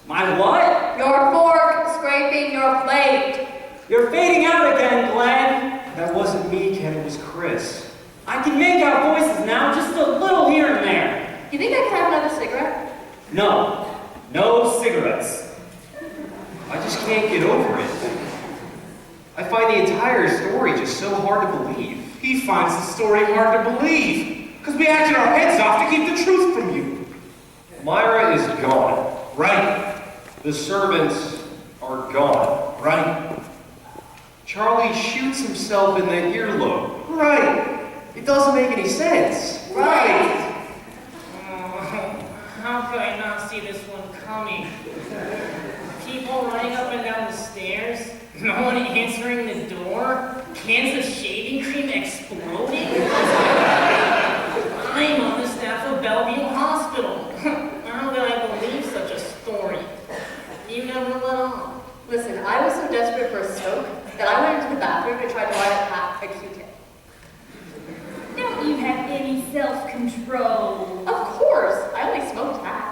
My what? Your fork scraping your plate. You're fading out again, Glenn. That wasn't me, Ken, it was Chris. I can make out voices now, just a little here and there. You think I can have another cigarette? No. No cigarettes. I just can't get over it. I find the entire story just so hard to believe. He finds the story hard to believe, because we acted our heads off to keep the truth from you. Myra is gone. Right. The servants are gone. Right. Charlie shoots himself in the earlobe. Right. It doesn't make any sense. Right. How could I not see this one coming? People running up and down the stairs, no one answering the door, cans of shaving cream exploding. I'm on the staff of Bellevue Hospital. How could I believe such a story? You never let on. Listen, I was so desperate for a soak that I went into the bathroom and tried to light a Q-tip. Don't you have any self-control? Of course, I only smoked that.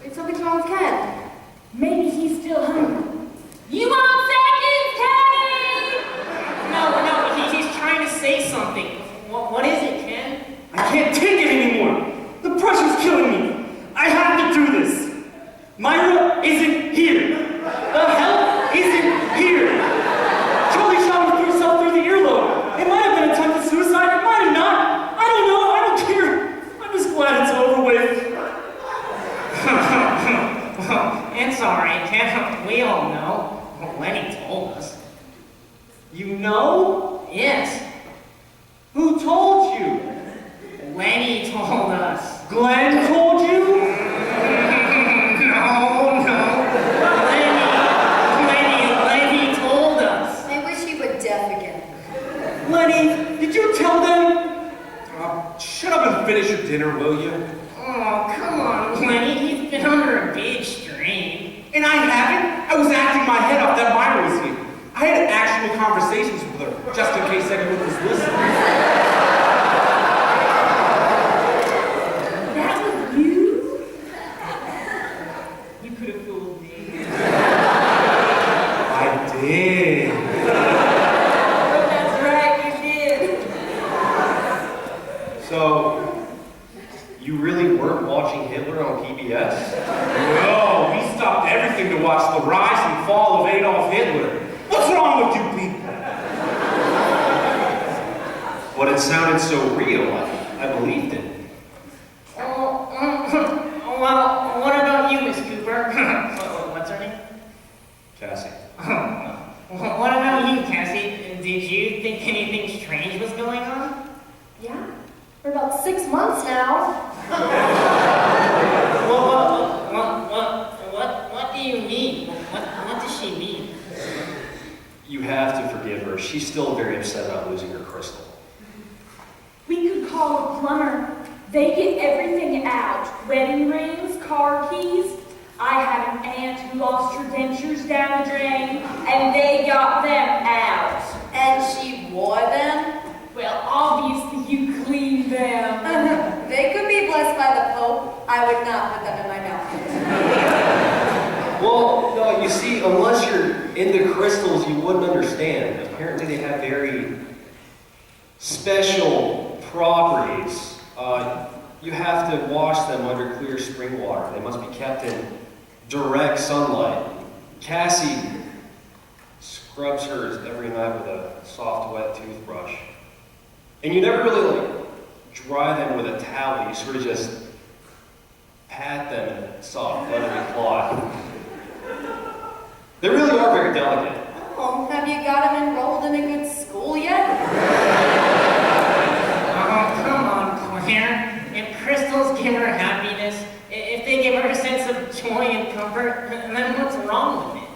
It's something's wrong with Ken. Maybe he's still hungry. You want seconds, Kate? No, he's trying to say something. What is it, Ken? I can't take it anymore. The pressure's killing me. I have to do this. Myra isn't here. The help isn't here. Charlie shot himself through the earlobe. It might have been attempted suicide. It might have not. I don't know. I don't care. I'm just glad it's over with. It's alright, Ken. We all know. Lenny told us. You know? Yes. Who told you? Lenny told us. Glenn told you? Lenny told us. I wish he were deaf again. Lenny, did you tell them? Shut up and finish your dinner, will you? Oh, come on, Lenny. He's been under a big strain. And I haven't. I was acting my head off that Myra was here. I had actual conversations with her, just in case anyone was listening. That was you? You could have fooled me. I did. That's right, you did. So, you really weren't watching Hitler on PBS? No, we stopped everything to watch the rise and fall of Adolf Hitler. What's wrong with you people? But it sounded so real, I believed it. Well, what about you, Miss Cooper? What's her name? Cassie. What about you, Cassie? Did you think anything strange was going on? Yeah, for about 6 months now. What do you mean? What does she mean? You have to forgive her. She's still very upset about losing her crystal. We could call a plumber. They get everything out. Wedding rings, car keys. I have an aunt who lost her dentures down the drain, and they got them out. And she wore them? Well, obviously you cleaned them. They could be blessed by the Pope. I would not put them in my mouth. Well, no, you see, unless you're into crystals, you wouldn't understand. Apparently they have very special properties. You have to wash them under clear spring water. They must be kept in direct sunlight. Cassie scrubs hers every night with a soft, wet toothbrush. And you never really dry them with a towel. You sort of just pat them in a soft, buttery cloth. They really are very delicate. Oh, have you got him enrolled in a good school yet? Oh, come on, Claire. If crystals give her happiness, if they give her a sense of joy and comfort, then what's wrong with it?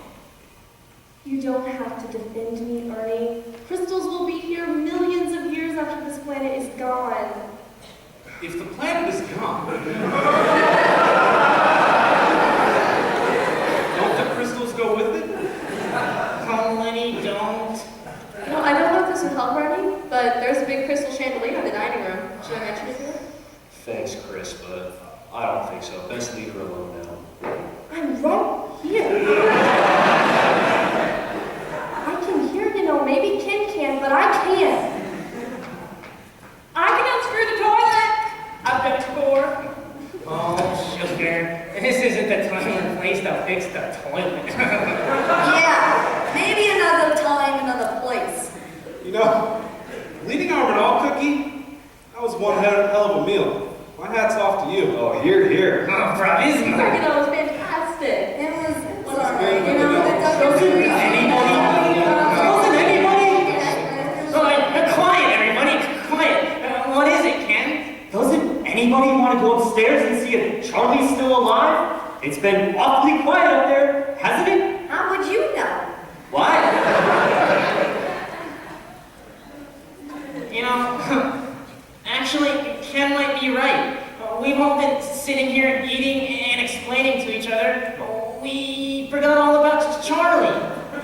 You don't have to defend me, Ernie. Crystals will be here millions of years after this planet is gone. If the planet is gone, don't the crystals go with it? Oh, Lenny, don't. Well, I don't know if this would help, Ernie, but there's a big crystal chandelier in the dining room. Should I mention it to her? Thanks, Chris, but I don't think so. best leave her alone now. I'm right here. I can hear, maybe Kim can, but I can't. I can unscrew the toilet. I've got a core. Oh, sugar. This isn't the time or place to fix the toilet. Yeah, maybe another time, another place. Leading our Renal cookie, that was one hell of a meal. My hat's off to you. Oh, here. Oh, bravissimo. It was fantastic. It was good, alright, but the Doesn't anybody? Quiet, everybody. Quiet. What is it, Ken? Doesn't anybody want to go upstairs and see if Charlie's still alive? It's been awfully quiet up there, hasn't it? How would you know? Why? Actually, Ken might be right. We've all been sitting here eating and explaining to each other. We forgot all about Charlie.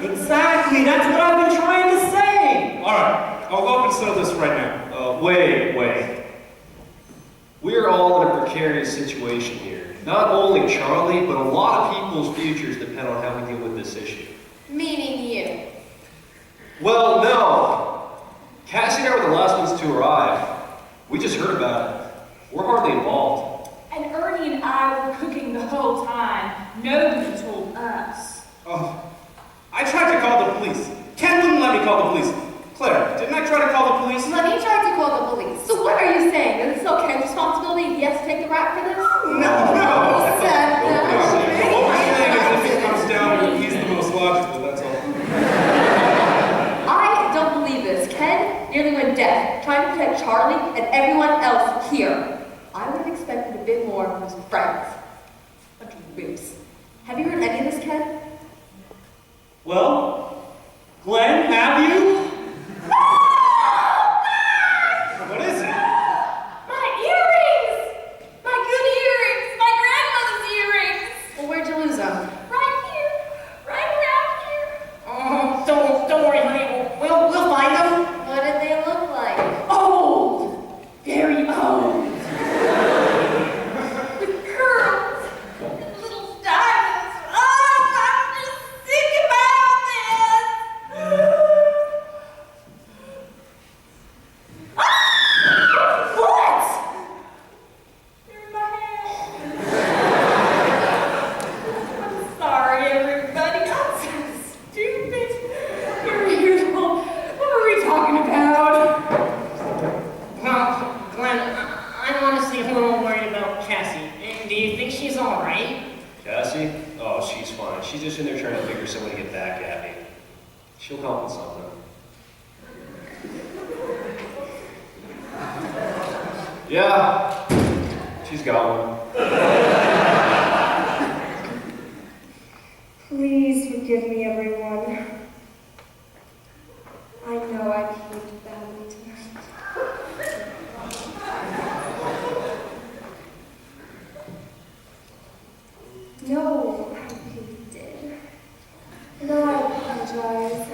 Exactly, that's what I've been trying to say. All right, I'll go up and settle this right now. Wait. We are all in a precarious situation here. Not only Charlie, but a lot of people's futures depend on how we deal with this issue. Meaning you. Well, no. Cassie and I were the last ones to arrive. We just heard about it. We're hardly involved. And Ernie and I were cooking the whole time. Nobody told us. Oh, I tried to call the police. Ken wouldn't let me call the police. Claire, didn't I try to call the police? Lenny tried to call the police. So what are you saying? That it's still Ken's responsibility if he has to take the rap for this? No. Said What we're saying is if it comes down to it, he's the most logical, that's all. I don't believe this. Ken nearly went deaf trying to protect Charlie and everyone else here. I would have expected a bit more from his friends. Bunch of wimps. Have you heard any of this, Ken? Well, Glenn, have you? What is it? My earrings! My good earrings! My grandmother's earrings! Well, where'd you lose them? Right here! Right around here! Oh, don't worry, honey. We'll find them. what did they look like? Old! Very old! With pearls and little diamonds. Oh, I'm just sick about this! What? They're in my hand. I'm sorry, everybody. I'm so stupid. You're beautiful. What were we talking about? Well, Glenn, I'm honestly a little worried about Cassie. Do you think she's all right? Cassie? Oh, she's fine. She's just in there trying to figure some way to get back at me. She'll come up with something. Yeah, she's got one. Please forgive me, everyone. I know I behaved badly tonight. No, I really did. No, I apologize.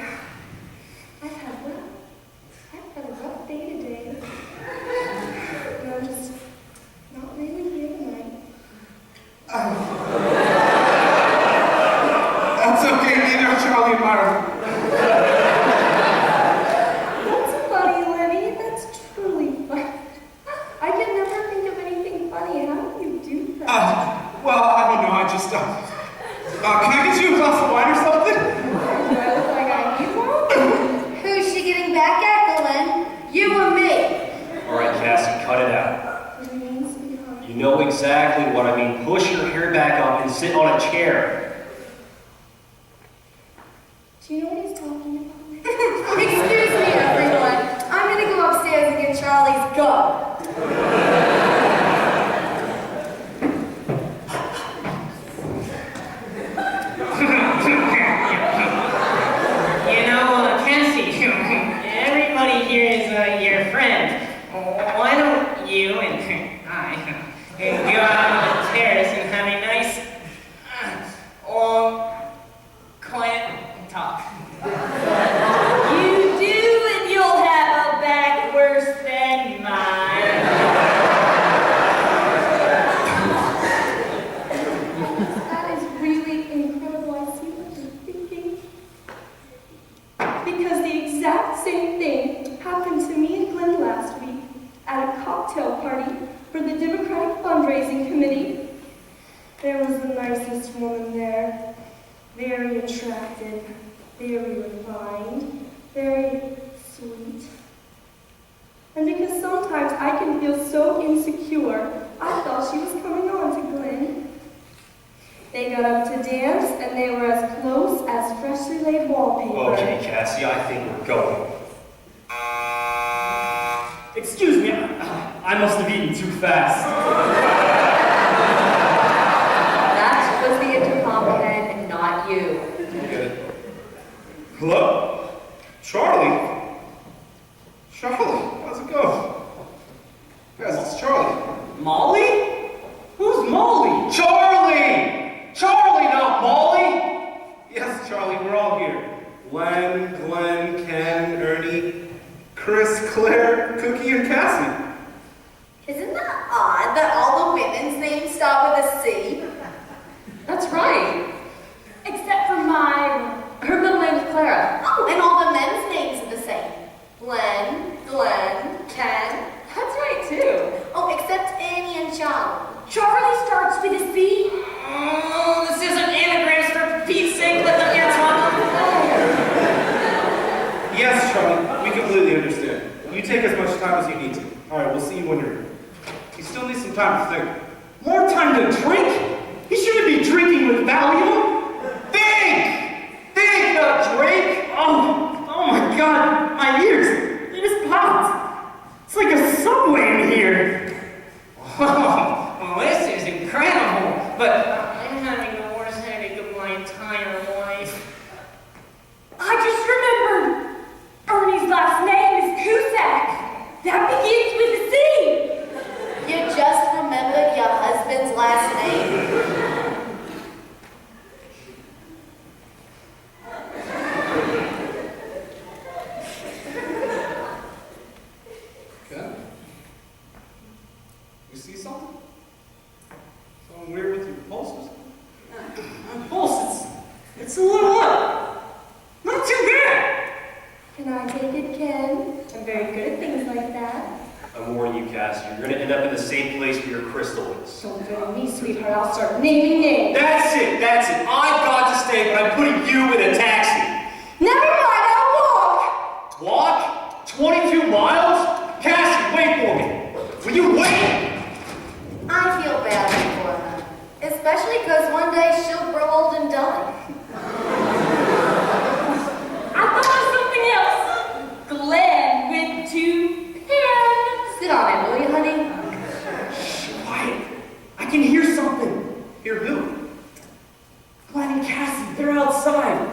I've had a rough day today. I'm just not really here tonight. That's okay, neither are Charlie and Myra. That's funny, Lenny. That's truly funny. I can never think of anything funny. How do you do that? Well, I don't know, I just, can I get you a glass of wine or something? Do I look like I need one? Who's she getting back at, Glenn? You or me? All right, Cassie, cut it out. What do you mean, sweetheart? You know exactly what I mean. Push your hair back up and sit on a chair. Do you know what he's talking about? Excuse me, everyone. I'm gonna go upstairs and get Charlie's gun. Cassie, everybody here is your friend. Why don't you and I go out on the terrace and have a nice, long, quiet talk? You do, and you'll have a back worse than mine. There was the nicest woman there. Very attractive, very refined, very sweet. And because sometimes I can feel so insecure, I thought she was coming on to Glenn. They got up to dance, and they were as close as freshly laid wallpaper. Okay, Cassie, I think we're going. Excuse me, I must have eaten too fast. That was the intercom, Ken, not you. Good. Hello? Charlie? Charlie, how's it going? Guys, it's Charlie. Molly? Who's Molly? Charlie! Charlie, not Molly! Yes, Charlie, we're all here. Glenn, Ken, Ernie, Chris, Claire, Cookie, and Cassie. Isn't that odd that all the women's names start with a C? That's right. Except for Myra. Her middle name's Clara. Oh, and all the men's names are the same. Glenn, Ken. That's right, too. Oh, except Annie and Charlie. Charlie starts with a C. Oh, this isn't anagrams for Pete's sake. Let them answer on the phone. Yes, Charlie, we completely understand. You take as much time as you need to. All right, we'll see you when you're ready. You still need some time to think. More time to drink? He shouldn't be drinking with Valium. Think, not drink. Oh my God, my ears, they just popped. It's like a subway in here. Well, this is incredible, but I'm having the worst headache of my entire life. I just remembered. Ernie's last name is Cusack. That begins with a C. You just remembered your husband's last name? Okay. You see something? Something weird with your pulses? My pulse, it's a little up. Not too bad. Can I take it, Ken? I'm very good at things like that. I'm warning you, Cassie, you're gonna end up in the same place where your crystal is. Don't threaten me, sweetheart. I'll start naming names. That's it. I've got to stay, but I'm putting you in a taxi. Never mind, I'll walk. Walk? 22 miles? Cassie, wait for me. Will you wait? I feel badly for her. Especially because one day she'll grow old and die. I thought of something else. Glenn went to Penn. Sit on it, will you, honey? Shh, quiet. I can hear something. Hear who? Glenn and Cassie, they're outside.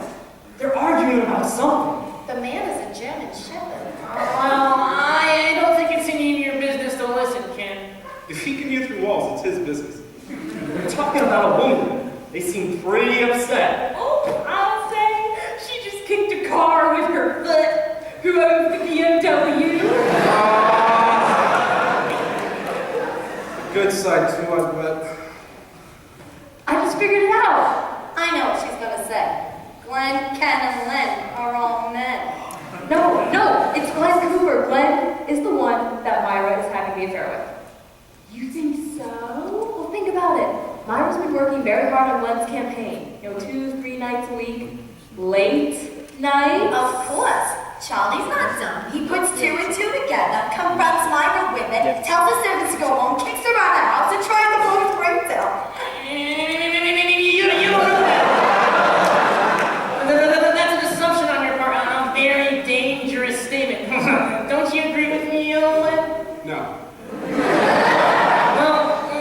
They're arguing about something. The man is a German shepherd. Well, I don't think it's any of your business to listen, Ken. If he can hear through walls, it's his business. They're talking about a woman. They seem pretty upset. Oh, I'll say she just kicked a car with her foot. Who owns the BMW? Good side too, I bet. I just figured it out. I know what she's gonna say. Glenn, Ken, and Len are all men. No, it's Glenn Cooper. Glenn is the one that Myra is having the affair with. You think so? Well, think about it. Myra's been working very hard on Glenn's campaign. 2-3 nights a week, late nights. Of course. Charlie's not dumb. He puts 2 and 2 together, confronts Myra with it, tells the servants to go home, kicks her out of the house, and tries to blow his brains out. You don't know that. That's an assumption on your part, a very dangerous statement. Don't you agree with me, Owen? No, Well,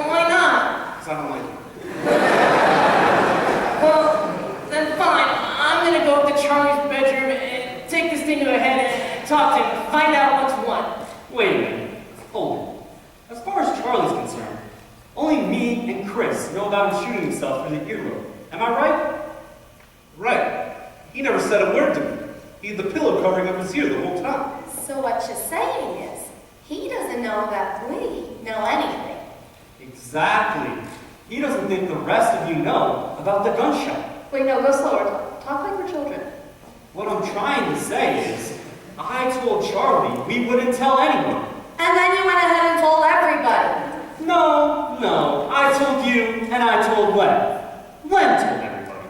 why not? because I don't like it. Well, then fine. I'm gonna go up to Charlie's bedroom and take this thing to a head and talk to him, find out what's what. Wait a minute. Hold it. As far as Charlie's concerned, only me and Chris know about him shooting himself through the earlobe. Am I right? Right. He never said a word to me. He had the pillow covering up his ear the whole time. So what you're saying is, he doesn't know that we know anything. Exactly. He doesn't think the rest of you know about the gunshot. Wait, no, go slower. Talk like we're children. What I'm trying to say is, I told Charlie we wouldn't tell anyone. And then you went ahead and told everybody. No. I told you, and I told Len. Len told everybody.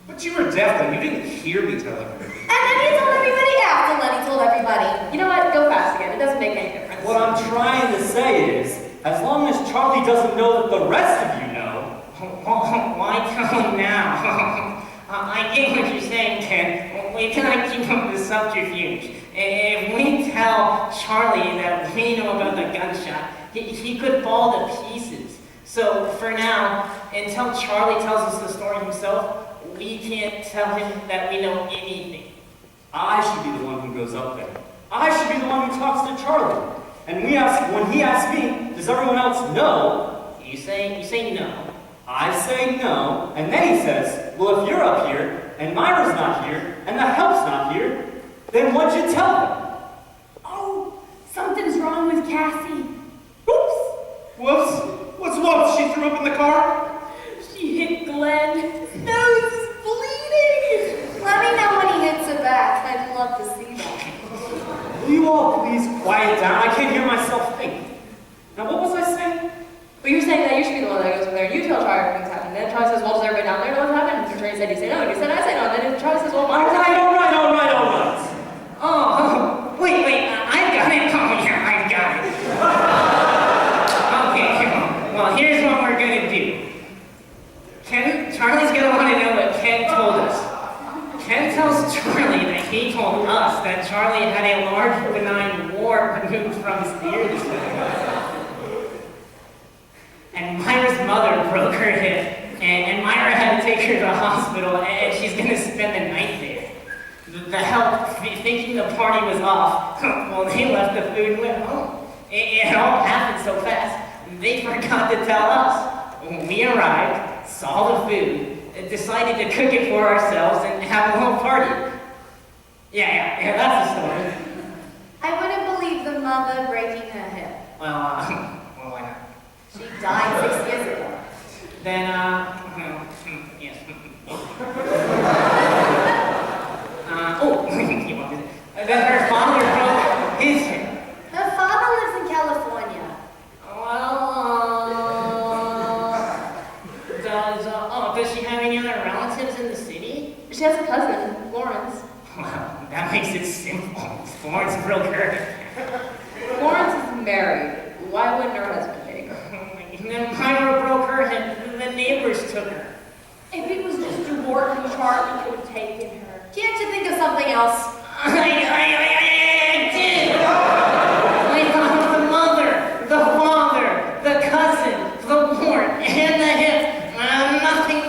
But you were deaf then. You didn't hear me tell everybody. And then he told everybody after Lenny told everybody. You know what? Go fast again. It doesn't make any difference. What I'm trying to say is, as long as Charlie doesn't know that the rest of you know. Why tell him now? I get what you're saying, Ken. We cannot keep up the subterfuge. If we tell Charlie that we know about the gunshot, he could fall to pieces. So for now, until Charlie tells us the story himself, we can't tell him that we know anything. I should be the one who goes up there. I should be the one who talks to Charlie. And when he asks me, does everyone else know? You say no. I say no, and then he says, well, if you're up here, and Myra's not here, and the help's not here, then what'd you tell them? Oh, something's wrong with Cassie. Oops. Whoops. What's whoops? She threw up in the car? She hit Glenn. His nose is bleeding. Let me know when he hits it back. I'd love to see that. Will you all please quiet down? I can't hear myself think. Now, what was I saying? But you're saying that you should be the one that goes over there and you tell Charlie everything's happening. Then Charlie says, well, does everybody down there know what's happened? And Charlie said, you say no. And you said, I say no. And then Charlie says, well, All right. Oh, wait, I've got it. Oh, yeah, I've got it. Okay, well, here's what we're gonna do. Charlie's gonna want to know what Ken told us. Ken tells Charlie that he told us that Charlie had a large benign wart removed from his ear this morning. And Myra's mother broke her hip, and Myra had to take her to the hospital, and she's gonna spend the night there. The help, thinking the party was off, well, they left the food and went home. It all happened so fast, they forgot to tell us. When we arrived, saw the food, decided to cook it for ourselves and have a little party. Yeah, that's the story. I wouldn't believe the mother breaking her hip. Well, why not? She died 6 years ago. Then, yes. Then her father broke his hip. Her father lives in California. Does she have any other relatives in the city? She has a cousin, Lawrence. Well, that makes it simple. Florence broke her hip. Lawrence is married. Why wouldn't her husband take her? And then Myra broke her hip. The neighbors took her. If it was just a wart, Charlie could have taken her. Can't you think of something else? I did! I thought of the mother, the father, the cousin, the wart, and the hip.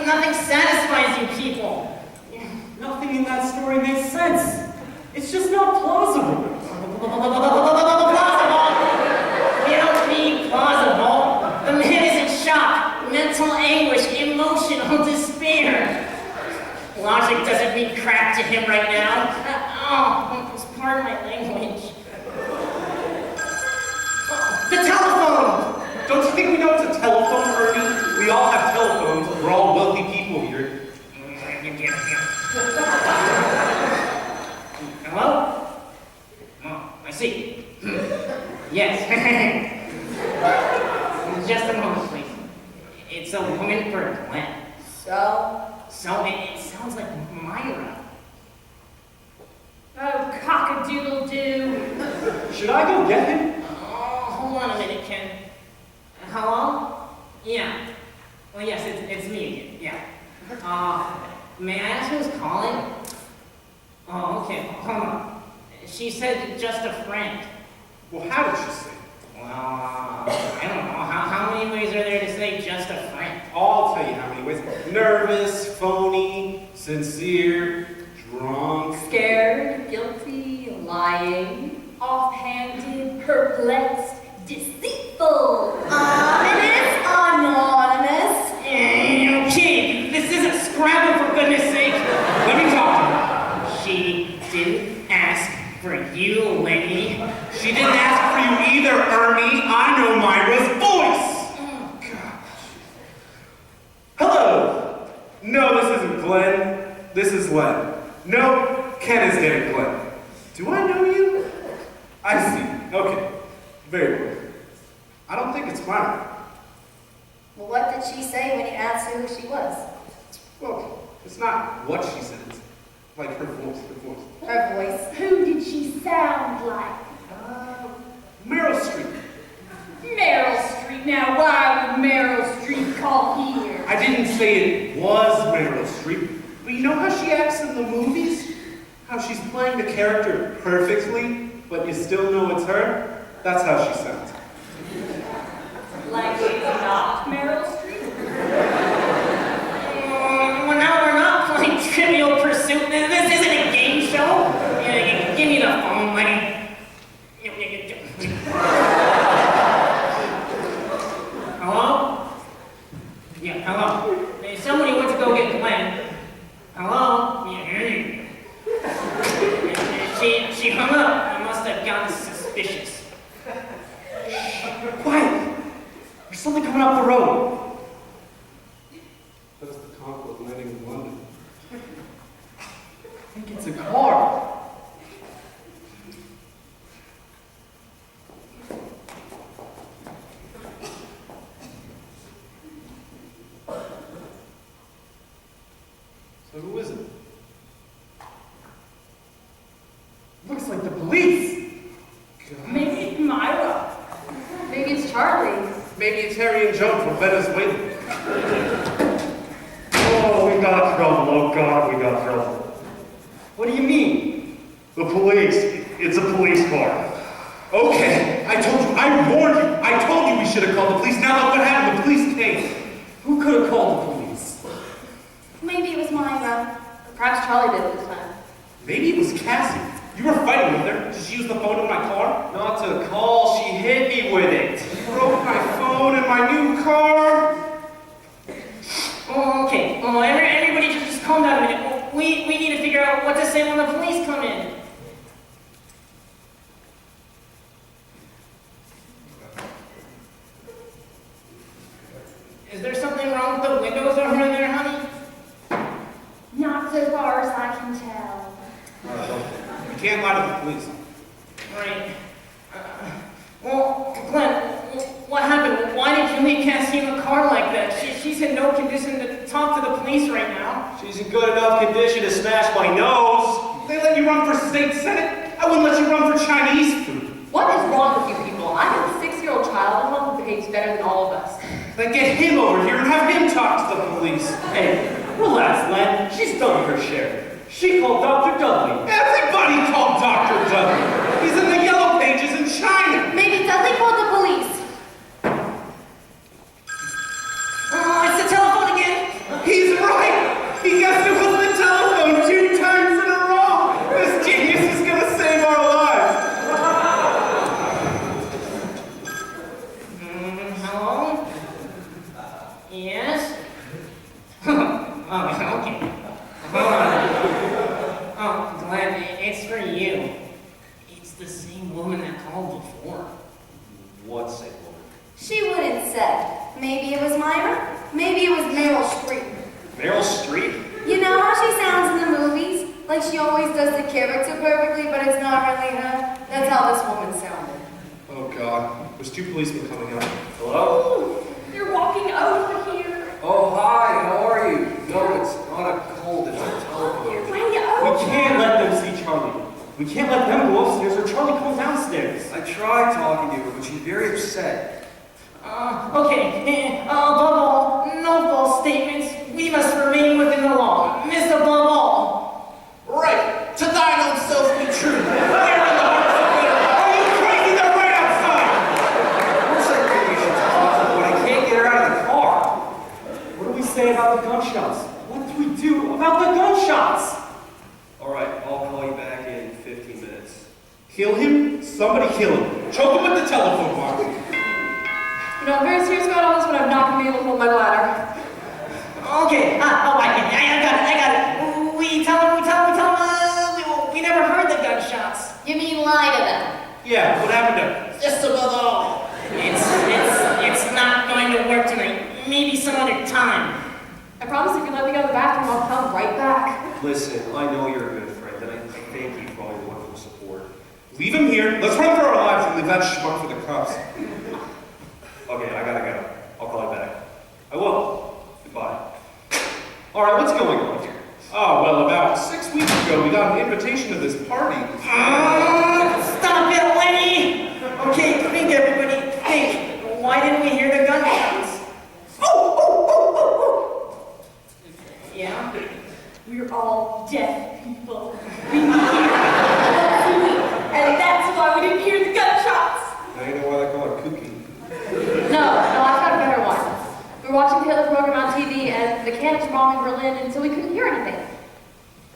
Nothing satisfies you people. Nothing in that story makes sense. It's just not plausible. Plausible? You don't need plausible. The man is in shock, mental anguish, emotional despair. Logic doesn't mean crap to him right now. It's part of my language. The telephone! Don't you think we know it's a telephone, Ernie? We all have telephones. We're all wealthy people here. Hello? Oh, I see. Yes. Just a moment, please. It's a woman for Glenn. So it sounds like Myra. Oh, cock-a-doodle-doo. Should I go get him? Oh, hold on a minute, Ken. Hello? Yeah. Well, yes, it's me again. Yeah. May I ask who's calling? Oh, okay. Hold on. She said just a friend. Well, how did she say? Well, I don't know. How many ways are there to say just a friend? I'll tell you how many ways. Nervous, phony, sincere, drunk. Scared, guilty, lying, Offhanded, perplexed, deceitful. ominous, anonymous. Okay, this isn't Scrabble for goodness sake. Let me talk to her. She didn't ask for you, Lenny. She didn't ask for you either, Ernie. I know Myra's voice. Oh, God. Hello. No, this isn't Glenn. This is Len. No, Ken is dating Glenn. Do I know you? I see. Okay. Very well. I don't think it's it's Myra. Well, what did she say when you asked her who she was? Well, it's not what she said. It's like her voice, Her voice. Who did she sound like? Meryl Streep. Meryl Streep. Now, why would Meryl Streep call here? I didn't say it was Meryl Streep, but you know how she acts in the movies? How she's playing the character perfectly, but you still know it's her? That's how she sounds. Like she's not Meryl Streep? Well, now we're not playing Trivial Pursuit. This isn't a game show. Give me the phone, lady. Hello? Yeah, hello. Hey, somebody went to go get Glenn. Hello? Yeah, she hung up. I must have gotten suspicious. Quiet! There's something coming up the road. That's the Concord landing in London. I think it's a car. So who is it? Looks like the police. Maybe it's Myra. Maybe it's Charlie. Maybe it's Harry and Joan from Venezuela. Oh, we got trouble. Oh, God, we got trouble. What do you mean? The police. It's a police car. Okay, I told you, I warned you. I told you we should have called the police. Now look what happened. The police came. Who could have called the police? Maybe it was Myra. Perhaps Charlie did this time. Maybe it was Cassie. You were fighting with her. Did she use the phone in my car? Not to call, she hit me with it. She broke my phone in my new car. Oh, okay. Oh, everybody just calm down a minute. We need to figure out what to say when the police come in. Is there something wrong with the windows over there, honey? Not so far as I can tell. You can't lie to the police. Right. Well, Glenn, what happened? Why did you leave Cassie in the car like that? She's in no condition to talk to the police right now. She's in good enough condition to smash my nose. They let you run for state senate? I wouldn't let you run for Chinese food. What is wrong with you people? I have a 6-year-old child at home who behaves better than all of us. Then get him over here and have him talk to the police. Hey, relax, Len. She's done her share. She called Dr. Dudley. Everybody called Dr. Dudley. He's in the yellow pages in China. Maybe Dudley called the police. Oh, it's the telephone again. He's right. He guessed it was the telephone 2 times in a row. This genius is gonna save our lives. Hello? Yes? Oh, okay. Oh, Glenn, it's for you. It's the same woman that called before. What same woman? She wouldn't say. Maybe it was Myra. Maybe it was Meryl Streep. Meryl Streep? You know how she sounds in the movies? Like she always does the character perfectly, but it's not really her. That's how this woman sounded. Oh God, there's 2 policemen coming out. Hello? You're walking over here. Oh, hi, how are you? No, it's not a cold, it's a You're telephone. way We over. can't let them see Charlie. We can't let them go upstairs or Charlie comes downstairs. I tried talking to her, but she's very upset. Okay. Above all, no false statements. We must remain within the law. Miss above all. Right, to thine own self be true. They're in the hearts of winter. Are you crazy? They're right outside. Of course I think we should talk, but I can't get her out of the car. What do we say about the gunshots? What do we do about the gunshots? All right, I'll call you back in 15 minutes. Kill him? Somebody kill him. Choke him with the telephone box. You know, I'm very serious about all this, but I'm not going to be able to hold my bladder. Okay. I got it. We tell them, we never heard the gunshots. You mean lie to them? Yeah, what happened to Just above all. It's not going to work tonight. Maybe some other time. I promise if you let me go to the bathroom, I'll come right back. Listen, I know you're a good friend, and I thank you for all your wonderful support. Leave him here. Let's run for our lives and leave that schmuck for the cops. Okay, All right, what's going on here? Oh, well, about 6 weeks ago, we got an invitation to this party. Stop it, Lenny! Okay, think everybody, think. Why didn't we hear the gunshots? Yeah? We're all deaf people. We hear once a week, and that's why we didn't hear the gunshots. Now you know why they call it kooky. No, I've got a better one. We were watching the Hitler program on TV, and the cannons were bombing Berlin, and so we couldn't hear anything.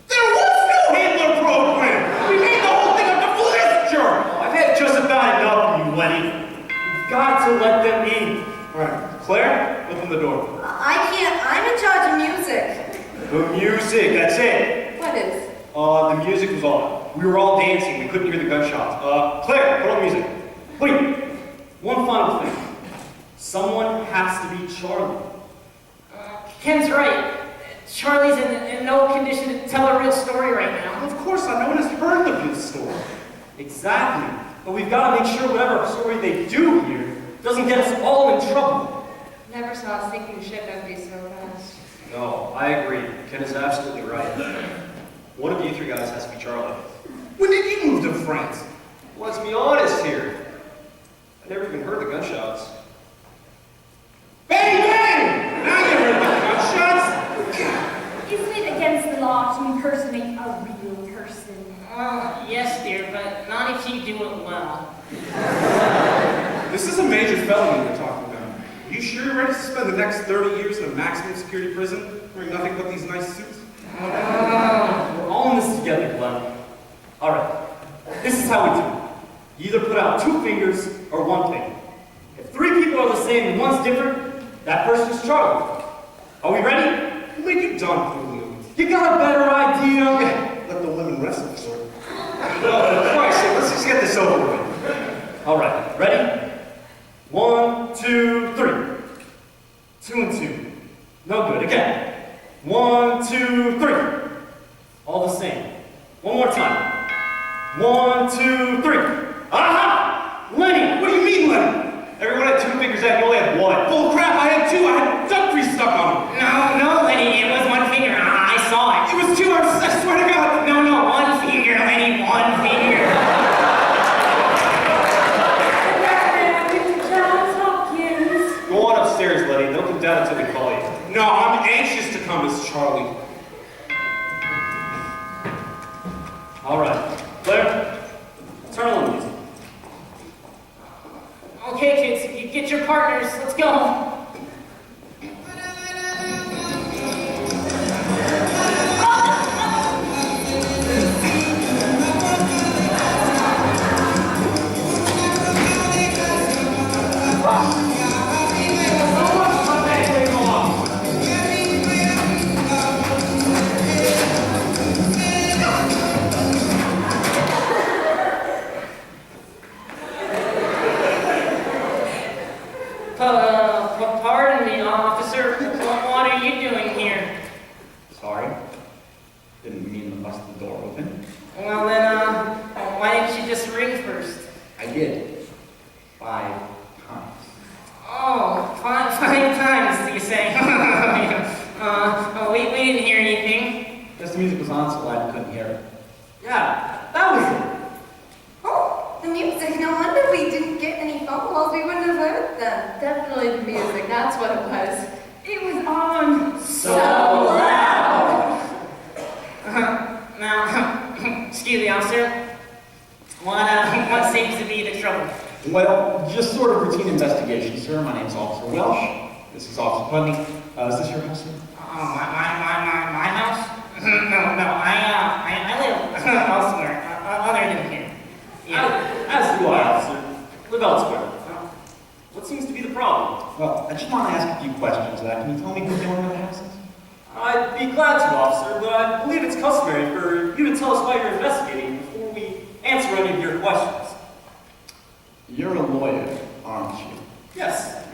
There was no Hitler program! We made the whole thing up to Flint's journal! I've had just about enough of you, Lenny. You've got to let them in. All right, Claire, open the door. I can't. I'm in charge of music. The music, that's it. What is? The music was on. We were all dancing. We couldn't hear the gunshots. Claire, put on the music. Wait, one final thing. Someone has to be Charlie. Ken's right. Charlie's in no condition to tell a real story right now. Of course not. No one has heard of this story. Exactly. But we've got to make sure whatever story they do here doesn't get us all in trouble. Never saw a sinking ship empty so fast. No, I agree. Ken is absolutely right. One of you three guys has to be Charlie. When did you move to France? Let's be honest here. I never even heard the gunshots. Bang, bang! Now you heard the gunshots. Isn't it against the law to impersonate a real person? Yes, dear, but not if you do it well. This is a major felony we're talking about. Are you sure you're ready to spend the next 30 years in a maximum security prison wearing nothing but these nice suits? We're all in this together, Glenn. All right. This is how we do it. You either put out 2 fingers or 1 finger. If 3 people are the same and one's different, that person's Charlie. Are we ready? Who made you Don Julio? You got a better idea? Let the women wrestle, sir. Oh, Christ, let's just get this over with. All right. Ready? 1, 2, 3. 2 and 2. No good. Again. 1, 2, 3. All the same. One more time. 1, 2, 3. Aha! Lenny! What do you mean, Lenny? Everyone had 2 fingers out, you only had 1. Bull crap, I had 2. I had duck grease stuck on them. No, Lenny, it was 1 finger. I saw it. It was 2, I swear to God. No, 1 finger, Lenny, 1 finger. Go on upstairs, Lenny. Don't come down until we call you. No, I'm anxious to come as Charlie. All right. Claire, turn on the music. Okay, kids, you get your partners. Let's go. Pardon me, officer. What are you doing here? Sorry. Didn't mean to bust the door open. Well then, why didn't you just ring first? I did. 5 times. Oh, five times, you say? We didn't hear anything. Guess the music was on so loud I couldn't hear it. Yeah, that was it. Oh, the music. No wonder we didn't get any phone calls. We wouldn't have heard them. Definitely the music, that's what it was. It was on So loud! Now, excuse me, officer. What seems to be the trouble? Well, just sort of routine investigation, sir. My name's Officer Welsh. This is Officer Putney. Is this your house, sir? Oh, my house? No, I live elsewhere, other than here. Yeah. As do I, officer. Live elsewhere. What seems to be the problem? Well, I just want to ask a few questions. Can you tell me who's the owner of the house is? I'd be glad to, officer, but I believe it's customary for you to tell us why you're investigating before we answer any of your questions. You're a lawyer, aren't you? Yes,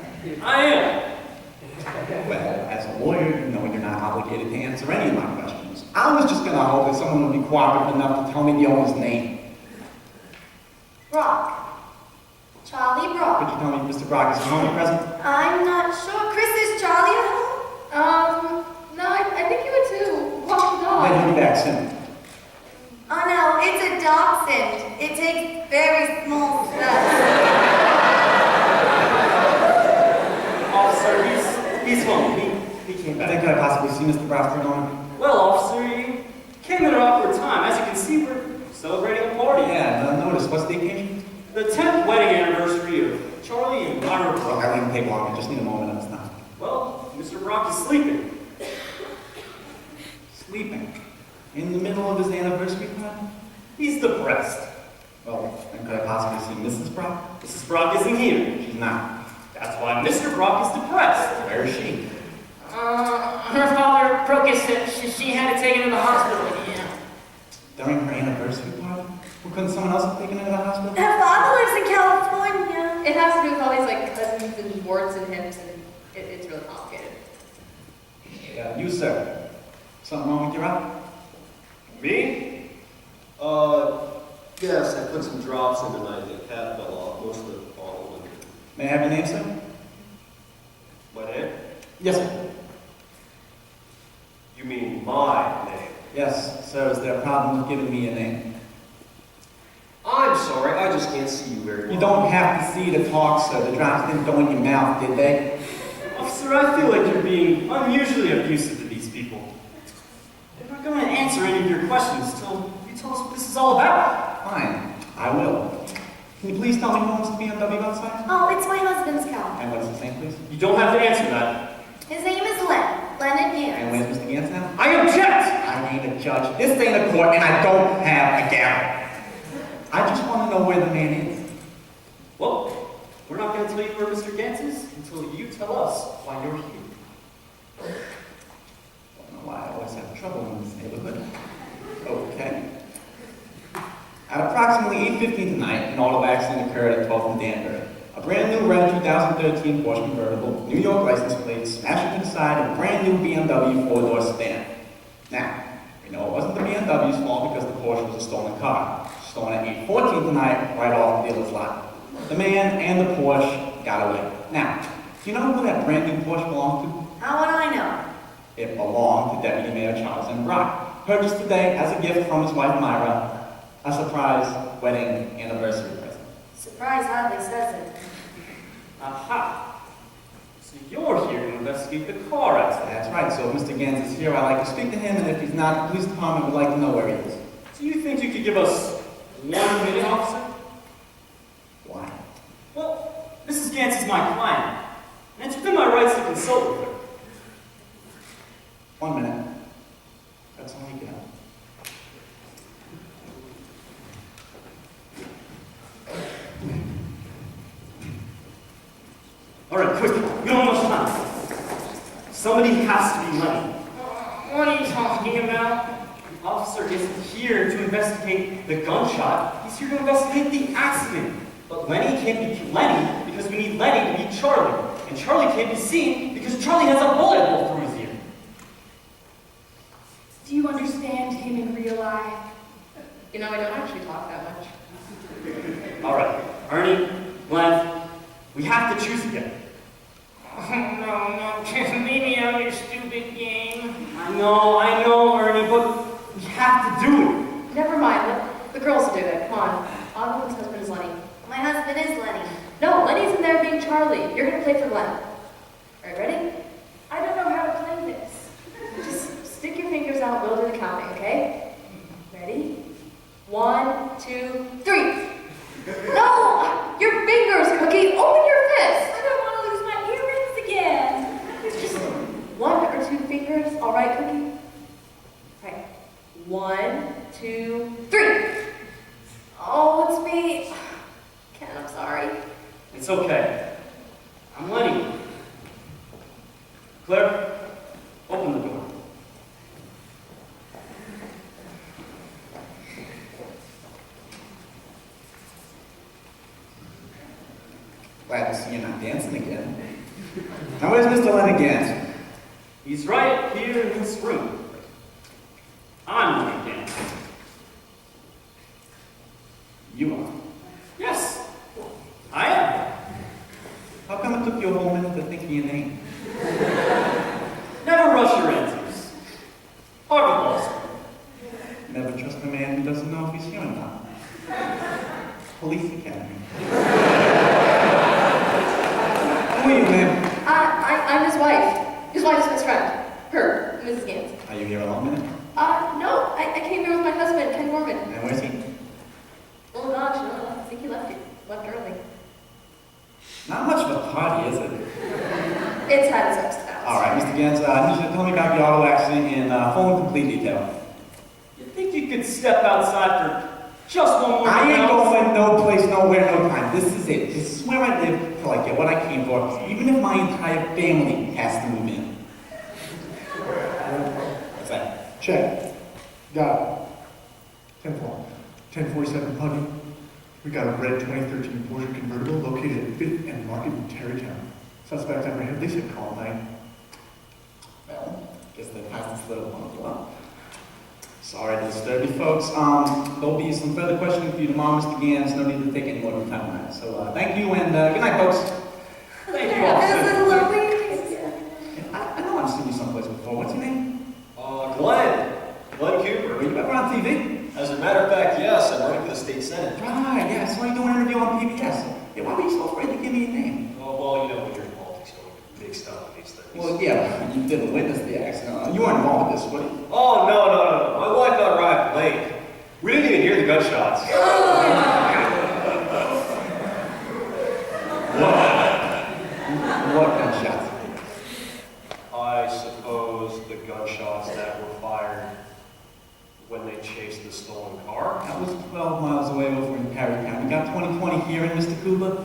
I am. Well, as a lawyer, you know you're not obligated to answer any of my questions. I was just going to hope that someone would be cooperative enough to tell me the owner's name. Brock. Charlie Could Brock. you tell me if Mr. Brock is home at present? I'm not sure. Chris, is Charlie at home? No, I think back soon. Oh no, it's a dachshund. It takes very small steps. Officer, he's home. He came I back. think I possibly see Mr. Brock for a moment. Well, officer, you came at an awkward time. As you can see, we're celebrating a party. Yeah, no notice. What's the occasion? The 10th wedding anniversary of Charlie and Myra Look, Brock. I wouldn't take long. I just need a moment of his time. Well, Mr. Brock is sleeping. Sleeping? In the middle of his anniversary party? He's depressed. Well, then could I possibly see Mrs. Brock? Mrs. Brock isn't here. She's not. That's why Mr. Brock is depressed. Where is she? Her father broke his hip. She had to take him to the hospital. Yeah. During her anniversary party? Well, couldn't someone else have taken her to the hospital? Her father lives in California. It has to do with all these like cousins and warts and hips, and it's really complicated. Yeah, you, sir. Something wrong with your eye? Me? Yes, I put some drops in tonight. The cap fell off. Most of the bottle went in. May I have your name, sir? My name? Yes, sir. You mean my name? Yes, sir. Is there a problem with giving me a name? I'm sorry, I just can't see you very well. You don't have to see to talk, sir. The drops didn't go in your mouth, did they? Officer, I feel like you're being unusually abusive to these people. They're not going to answer any of your questions till you tell us what this is all about. Fine, I will. Can you please tell me who owns the BMW outside? Oh, it's my husband's car. And what is his name, please? You don't have to answer that. His name is Leonard And where's Mr. Gantz now? I object! I ain't a judge. This ain't a court, and I don't have a gavel. I just want to know where the man is. Well, we're not going to tell you where Mr. Gantz is until you tell us why you're here. I don't know why I always have trouble in this neighborhood. Okay. At approximately 8:15 tonight, an auto accident occurred at 12th and Danbury. A brand new red 2013 Porsche convertible, New York license plate, smashed into the side of a brand new BMW four-door sedan. Now, we know it wasn't the BMW's fault because the Porsche was a stolen car. Stolen at 8:14 tonight, right off the dealer's lot. The man and the Porsche got away. Now, do you know who that brand new Porsche belonged to? How would I know? It belonged to Deputy Mayor Charles M. Brock. Purchased today as a gift from his wife Myra. A surprise wedding anniversary present. Surprise hardly says it. Aha! So you're here to investigate the car accident. That's right, so if Mr. Gantz is here, I'd like to speak to him, and if he's not, the police department would like to know where he is. Do you think you could give us 1 minute, officer? Why? Well, Mrs. Gantz is my client, and it's within my rights to consult with her. 1 minute. That's all you got. All right, quick. We don't have much time. Somebody has to be Lenny. What are you talking about? The officer isn't here to investigate the gunshot. He's here to investigate the accident. But Lenny can't be Lenny because we need Lenny to be Charlie. And Charlie can't be seen because Charlie has a bullet hole through his ear. Do you understand him in real life? You know, I don't actually talk that much. All right, Ernie, Glenn, we have to choose again. Oh, no, just leave me out of your stupid game. I know, Ernie, but we have to do it. Never mind, the girls will do it. Come on. Ogden's husband is Lenny. My husband is Lenny. No, Lenny's in there being Charlie. You're gonna play for Glenn. All right, ready? I don't know how to play this. Just stick your fingers out, we'll do the counting, okay? Ready? 1, 2, 3. No! Your fingers, Cookie! Open your fist! I don't want to lose my earrings again. Just 1 or 2 fingers, all right, Cookie? All right. 1, 2, 3. Oh, it's me. Ken, I'm sorry. It's okay. I'm Lenny. Claire, open the door. Glad to see you're not dancing again. Now where's Mr. Leonard Gantz? He's right here in this room. I'm Lenny Gantz. You are. Yes, I am. How come it took you a whole minute to think of your name? Never rush your answers. Harvard Law School. here in town? Police Academy. Who are you, ma'am? I'm his wife. His wife's best friend. Her, Mrs. Gans. Are you here alone, ma'am? No, I came here with my husband, Ken Norman. And where's he? Oh gosh, no, I think he left early. Not much of a party, is it? It's had its ups and downs. All right, Mr. Gans, I need you to tell me about the auto accident in full and complete detail. You think you could step outside for just one more I ain't round? going no place, nowhere, no time. This is it. This is where I live till I get what I came for, even if my entire family has to move in. What's that? Check. Got it. 1047 Putney. We got a red 2013 Porsche convertible located at 5th and Market in Tarrytown. Suspect apprehended. They said call 9. Well, guess they passed this little one as well. Sorry to disturb you folks. There'll be some further questioning for you tomorrow, Mr. Gans. No need to take any more of your time tonight. So thank you and good night, folks. Thank you, This officer. is lovely. I know I've seen you someplace before. What's your name? Glenn Cooper. Were you ever on TV? As a matter of fact, yes, I'm running for the state senate. Right, yeah, I saw you doing an interview on PBS. Yeah, why were you so afraid to give me your name? Oh, well, you know, when you're in politics, you don't make big stuff with these things. Well, yeah, you didn't witness the accident. You weren't involved with this, were you? Oh, no. My wife got arrived late. We didn't even hear the gunshots. What gunshots? I suppose the gunshots that were fired when they chased the stolen car. That was 12 miles away over in Tarrytown. You got 20/20 hearing, Mr. Cooper?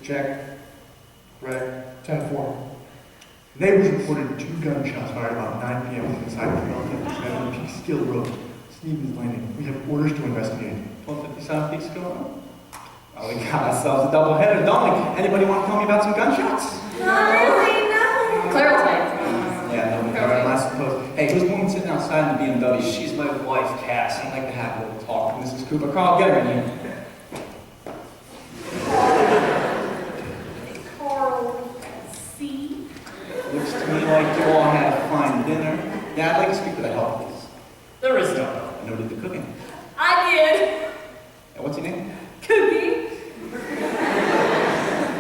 Check. Red 10-4. Neighbors reported 2 gunshots fired about 9 p.m. inside the development at 7 Peekskill Road, Stevens Landing. We have orders to investigate. 1257 Peekskill. Oh, we got ourselves a doubleheader, don't we? Anybody want to tell me about some gunshots? Not really, no. Claire will tell you. Yeah, no, I suppose. Hey, who's the woman sitting outside in the BMW? She's my wife, Cassie. I'd like to have a little talk with Mrs. Cooper. Carl, get her in here. Carl C. Looks to me like you all had a fine dinner. Yeah, I'd like to speak to the help, please. There is no. I know did the cooking. I did. Yeah, what's your name? Cookie.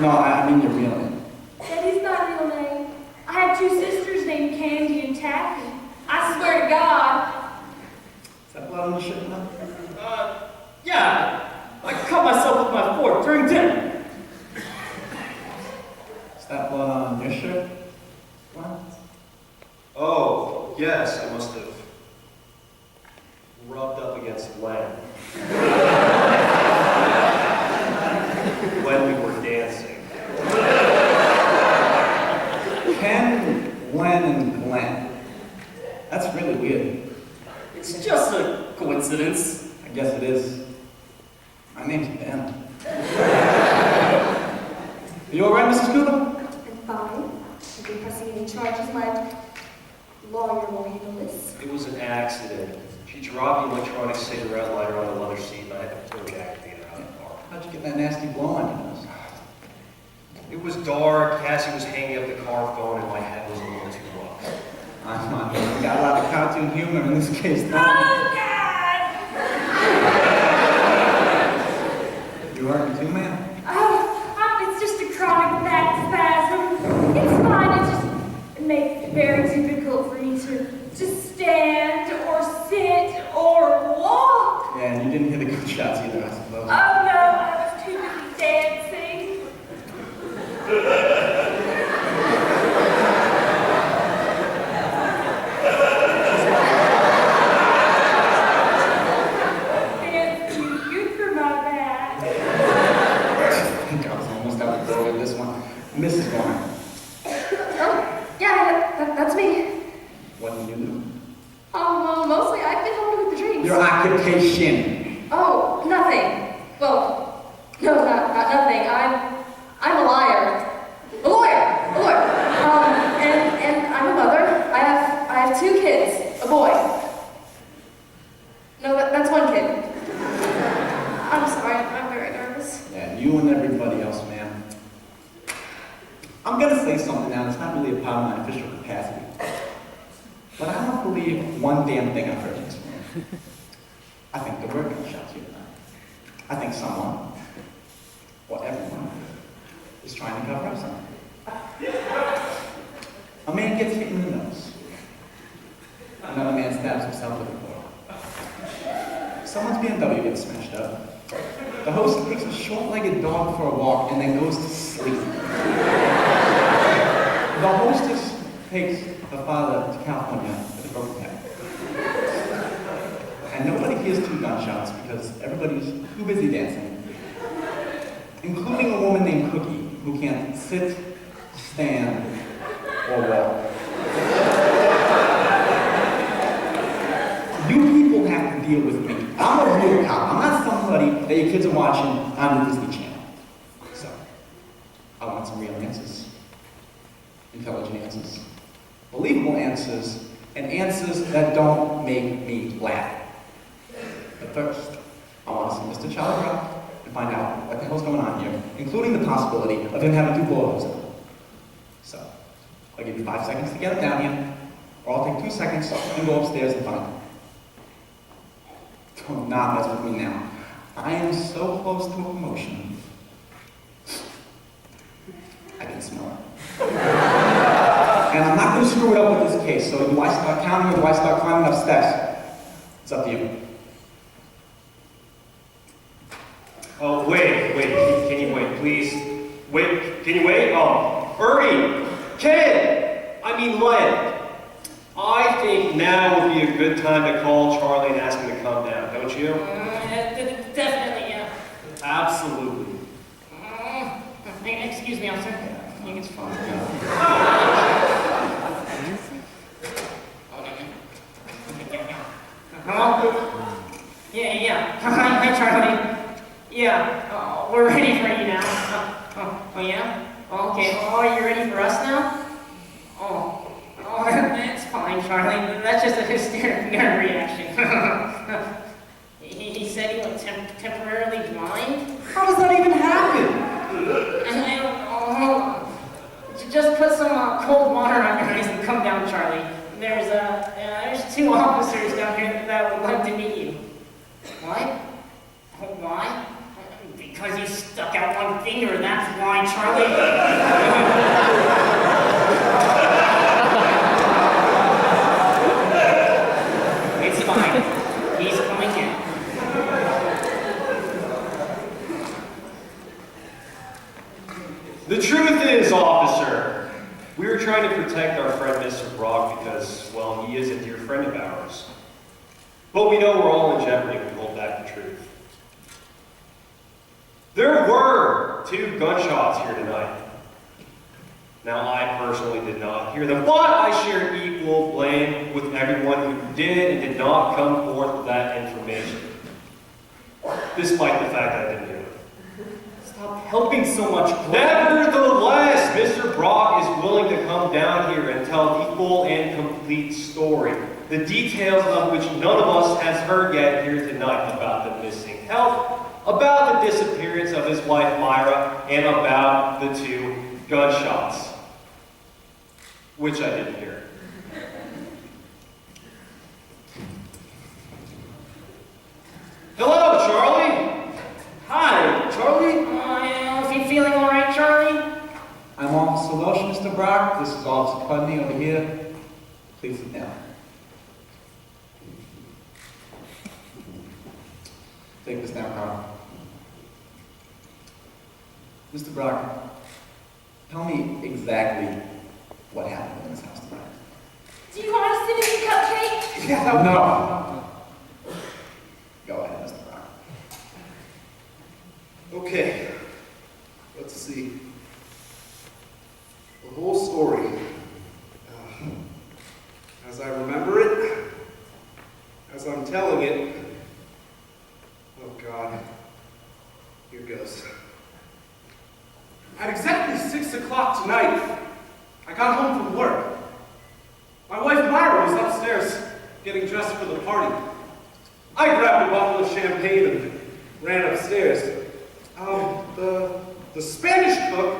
No, I mean your real name. That is my real name. I have 2 sisters named Candy and Taffy. I swear to God. Is that blood on your shirt now? Yeah. I cut myself with my fork during dinner. Is that blood on your shirt? What? Oh, yes, I must have rubbed up against Len. When we were dancing. Ken, Len, and Glenn. That's really weird. It's just a coincidence. I guess it is. My name's Ben. Are you alright, Mrs. Cooper? I'm fine. I've been pressing any charges. My lawyer will handle this. It was an accident. She dropped the electronic cigarette lighter on the leather seat and I had to pull Jack to get her out of the car. How'd you get that nasty blow on your nose? It was dark, Cassie was hanging up the car phone and my head was a little too low. I'm not. We got a lot of cartoon humor in this case, Oh, don't God. we? You hurt me too, man? It's just a chronic back spasm. It's fine. It makes it very difficult for me to stand or sit or walk. Yeah, and you didn't hear the gunshots either, I suppose. Oh no, I was too busy dancing. Thank you. Good for my back. I think I was almost out the door with this one. Mrs. Warren, Oh, yeah, that's me. what do you do? Well, mostly I've been helping with the drinks. Your occupation. Oh, nothing. Well, no, not nothing. I'm a liar. A lawyer. And I'm a mother. I have 2 kids. A boy. No, that's 1 kid. I'm sorry. I'm very nervous. Yeah, you and everybody else, man. I'm gonna say something now that's not really a part of my official capacity. But I don't believe one damn thing I've heard this morning. I think there were gunshots here tonight. I think someone, or everyone, is trying to cover up something. A man gets hit in the nose. Another man stabs himself with a fork. Someone's BMW gets smashed up. The host takes a short-legged dog for a walk and then goes to sleep. The hostess takes her father to California with a broken neck. And nobody hears 2 gunshots because everybody's too busy dancing, including a woman named Cookie who can't sit, stand, or walk. You people have to deal with me. I'm a real cop. I'm not somebody that your kids are watching on the Disney Channel. So, I want some real answers. Intelligent answers. Believable answers. And answers that don't make me laugh. But first, I want to see Mr. Charlie Brown and find out what the hell's going on here, including the possibility of him having 2 bullet holes in him. So, I'll give you 5 seconds to get him down here, or I'll take 2 seconds and go upstairs and find him. Do not mess with me now. I am so close to a promotion. I can smell it. And I'm not going to screw it up with this case, so do I start counting or do I start climbing up steps? It's up to you. Oh, wait, can you wait, please? Wait, can you wait? Ernie, Cadet, Len. I think now would be a good time to call Charlie and ask him to come down, don't you? Definitely, yeah. Absolutely. Excuse me, officer. I think it's fine. Hello? Yeah. Hi, Charlie. Yeah, we're ready for you now. Oh, yeah? Okay, are you ready for us now? Oh, that's fine, Charlie. That's just a hysterical nerve reaction. He said he was temporarily blind? How does that even happen? I don't know. Just put some cold water on your eyes and come down, Charlie. There's 2 officers down here that would like to meet you. What? Why? Because you stuck out 1 finger, that's why, Charlie. It's fine. He's coming in. The truth is, officer, we were trying to protect our friend Mr. Brock because, well, he is a dear friend of ours. But we know we're all in jeopardy if we hold back the truth. There were 2 gunshots here tonight. Now, I personally did not hear them, but I share equal blame with everyone who did and did not come forth with that information, despite the fact that I didn't hear them. Stop helping so much. Nevertheless, Mr. Brock is willing to come down here and tell the full and complete story, the details of which none of us has heard yet here tonight about the missing health, about the disappearance of his wife Myra, and about the 2 gunshots, which I didn't hear. Hello, Charlie. Hi, Charlie. Is he feeling all right, Charlie? I'm Officer Welsh, Mr. Brock. This is Officer Pudney over here. Please sit down. Take this down, Carl. Mr. Brock, tell me exactly what happened in this house tonight. Do you want us to do the cupcake? Yeah, no. Go ahead, Mr. Brock. Okay, let's see. The whole story. As I remember it, as I'm telling it, oh God, here goes. At exactly 6 o'clock tonight, I got home from work. My wife Myra was upstairs getting dressed for the party. I grabbed a bottle of champagne and ran upstairs. The Spanish cook,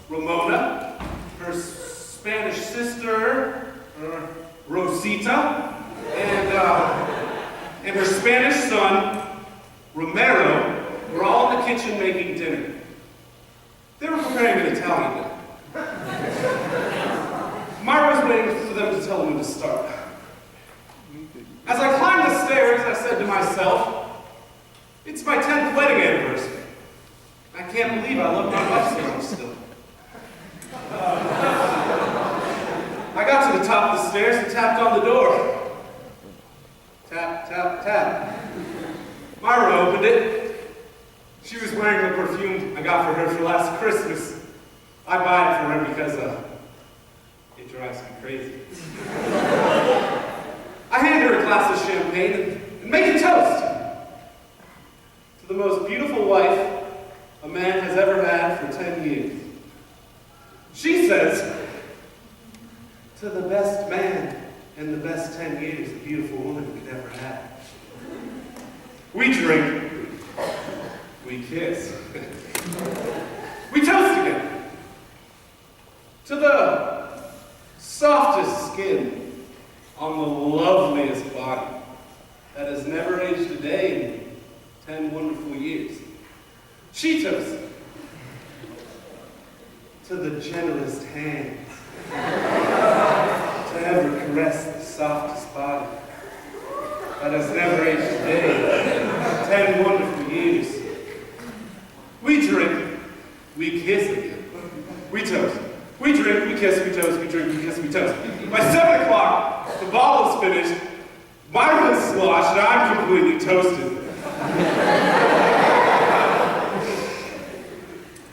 Ramona, her Spanish sister, Rosita, and and her Spanish son, Romero, were all in the kitchen making dinner. They were preparing an Italian dinner. Myra was waiting for them to tell me to start. As I climbed the stairs, I said to myself, it's my 10th wedding anniversary. I can't believe I love my wife so much still. I got to the top of the stairs and tapped on the door. Tap, tap, tap. Myra opened it. She was wearing the perfume I got for her for last Christmas. I buy it for her because it drives me crazy. I hand her a glass of champagne and make a toast to the most beautiful wife a man has ever had for 10 years. She says, to the best man in the best 10 years a beautiful woman could ever have. We drink, we kiss, we toast again to the softest skin on the loveliest body that has never aged a day in 10 wonderful years. She toasts to the gentlest hands to ever caress the softest body that has never aged a day in 10 wonderful years. We drink, we kiss again. We toast. We drink, we kiss, we toast, we drink, we kiss, we toast. By 7 o'clock, the bottle is finished, Myra is sloshed, and I'm completely toasted.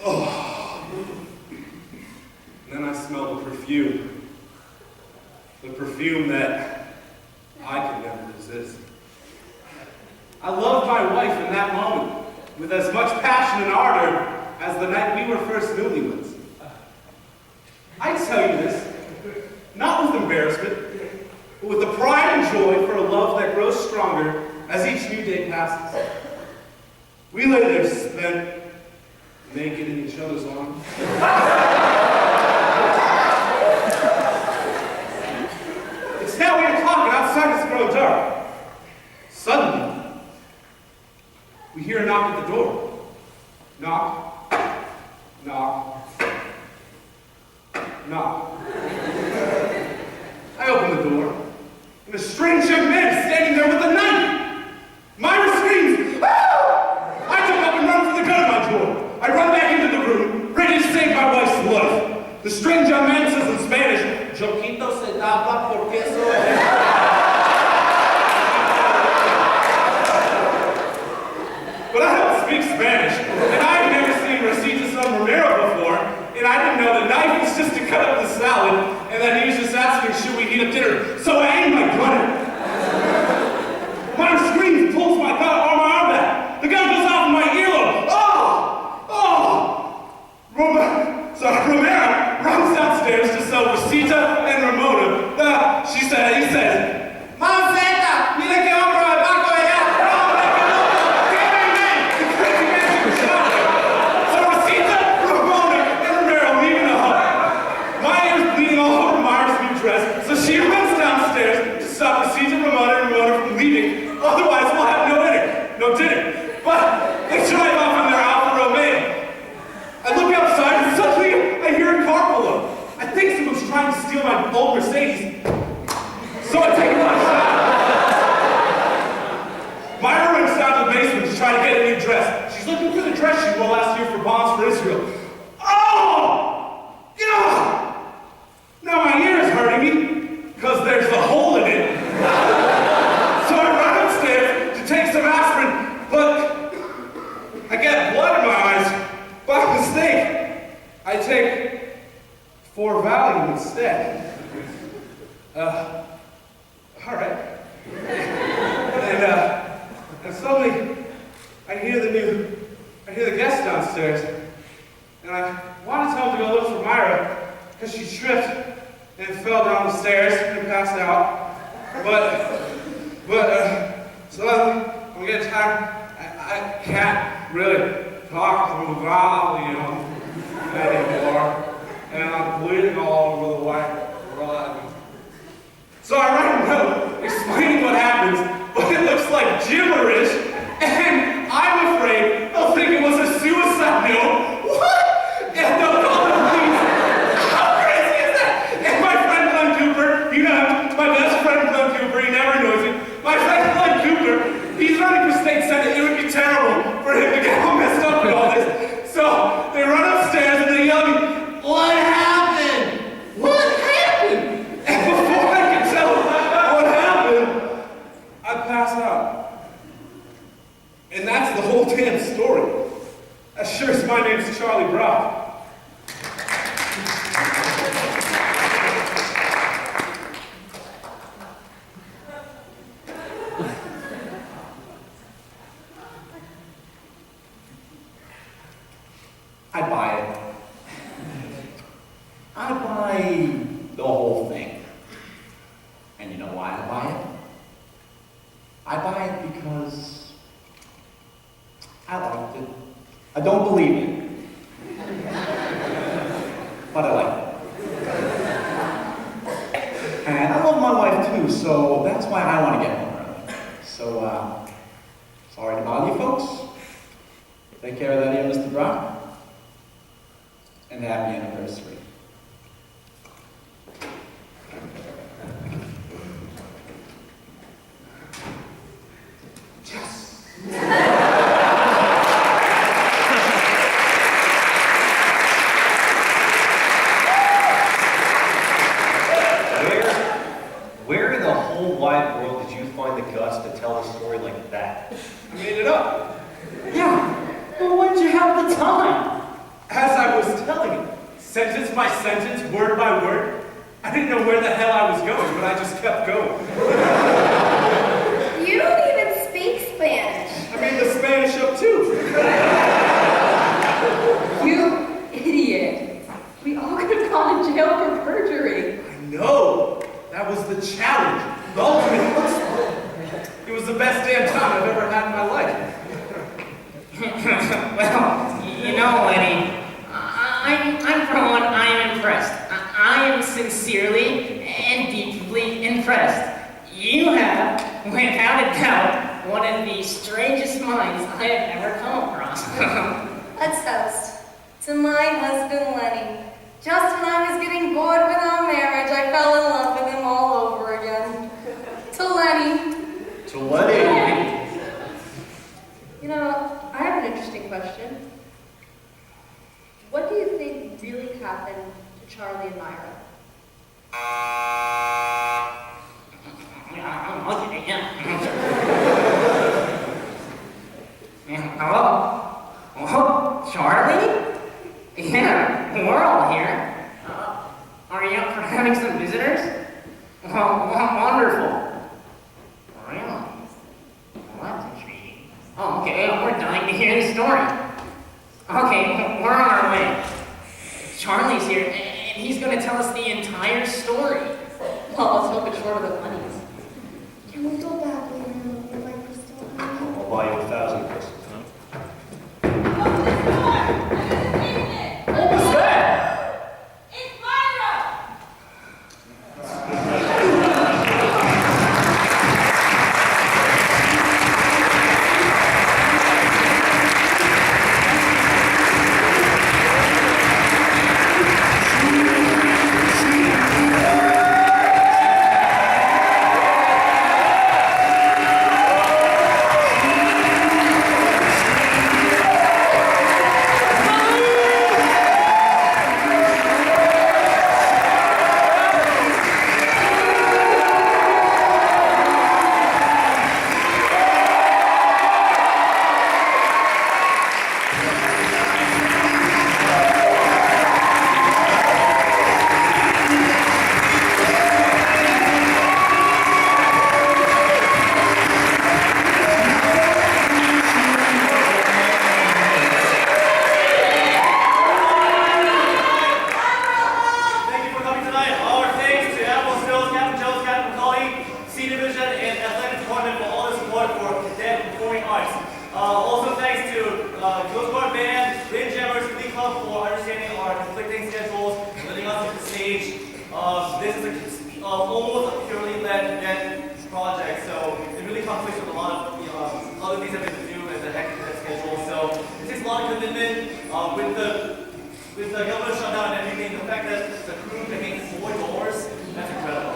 Oh. And then I smell the perfume. The perfume that I can never resist. I loved my wife in that moment with as much passion and ardor as the night we were first newlyweds. I tell you this, not with embarrassment, but with the pride and joy for a love that grows stronger as each new day passes. We lay there spent, naked in each other's arms. It's now 8 o'clock and outside it's growing dark. Suddenly, we hear a knock at the door. Knock, knock, knock. I open the door, and a strange young man is standing there with a knife. Myra screams, "Ah!" I jump up and run for the gun at my door. I run back into the room, ready to save my wife's life. The strange young man says in Spanish, "Joquito se tapa porque eso es." But I don't speak Spanish, and I've never seen Rosita Son Romero before, and I didn't know the knife was just to cut up the salad, and that he was just asking, should we heat up dinner? So I aimed my gun at him. Myra screams, pulls my arm back. The gun goes off in my earlobe. Oh! Oh! Romero runs downstairs to sell Rosita and Ramona. He says, "Mamacita, mira que hombre abajo allá." So Rosita, Ramona, and Romero leave in a hug. My ear's bleeding all over Myra's new dress, so she runs downstairs to stop Rosita, Ramona, and Ramona from leaving. Otherwise, we'll have no dinner. But they drive off in their Alfa Romeo. I look outside and suddenly I hear a car pull up. I think someone's trying to steal my old Mercedes. So I take a shot. Myra runs down to the basement to try to get a new dress. She's looking for the dress she wore last year for Bonds for Israel. Oh! Yeah! Now my ear is hurting me because there's a hole in it. So I run upstairs to take some aspirin, but I get blood in my eyes. By mistake, I take 4 Valium instead. All right. And suddenly, I hear the guest downstairs, and I want to tell him to go look for Myra, because she tripped and fell down the stairs and passed out. So I'm getting tired. I can't really talk through volume anymore, and I'm bleeding all over the white rug. So I write a note explaining what happens, but it looks like Cooper, he never knows it. My friend Glenn Cooper, he's running for state senate. It would be terrible for him to get all messed up with all this. So they run upstairs and they yell at me, "What happened? What happened?" And before I can tell them what happened, I pass out. And that's the whole damn story. As sure as my name's Charlie Brock. I buy it. I buy the whole thing. And you know why I buy it? I buy it because I liked it. I don't believe it. But I like it. And I love my wife too, so that's why I want to get home early. So, sorry to bother you folks. Take care of that here, Mr. Brock. And happy anniversary. Where in the whole wide world did you find the guts to tell a story like that? I made it up. Yeah, but when'd you have the time? As I was telling it, sentence by sentence, word by word, I didn't know where the hell I was going, but I just kept going. You don't even speak Spanish. I made the Spanish up too. You idiot. We all could have gone to jail for perjury. I know. That was the challenge. The ultimate hustle. It was the best damn time I've ever had in my life. Well, you know, Lenny, I'm for one, I am impressed. I am sincerely and deeply impressed. You have, without a doubt, one of the strangest minds I have ever come across. A toast to my husband Lenny. Just when I was getting bored with our marriage, I fell in love with him all over again. To Lenny. To Lenny. You know, I have an interesting question. What do you think really happened to Charlie and Myra? Hello? Oh, Charlie? Yeah, we're all here. Are you up for having some visitors? Well, wonderful. Really? Well, that's intriguing. Oh, okay, we're dying to hear the story. Okay, we're on our way. Charlie's here, and he's going to tell us the entire story. Well, let's hope it's shorter than Lenny's. Can we go back later with my crystal? I'll buy you 1,000 crystals. What was that? It's Myra! Also thanks to Coast Guard Band, Wind Jammers, Glee Club for understanding our conflicting schedules, letting us hit the stage. This is almost a purely led cadet project, so it really conflicts with a lot of other things that we have to do and the hectic cadet schedule. So it takes a lot of commitment with the government shutdown and everything. The fact that the crew can make 4 doors, that's incredible.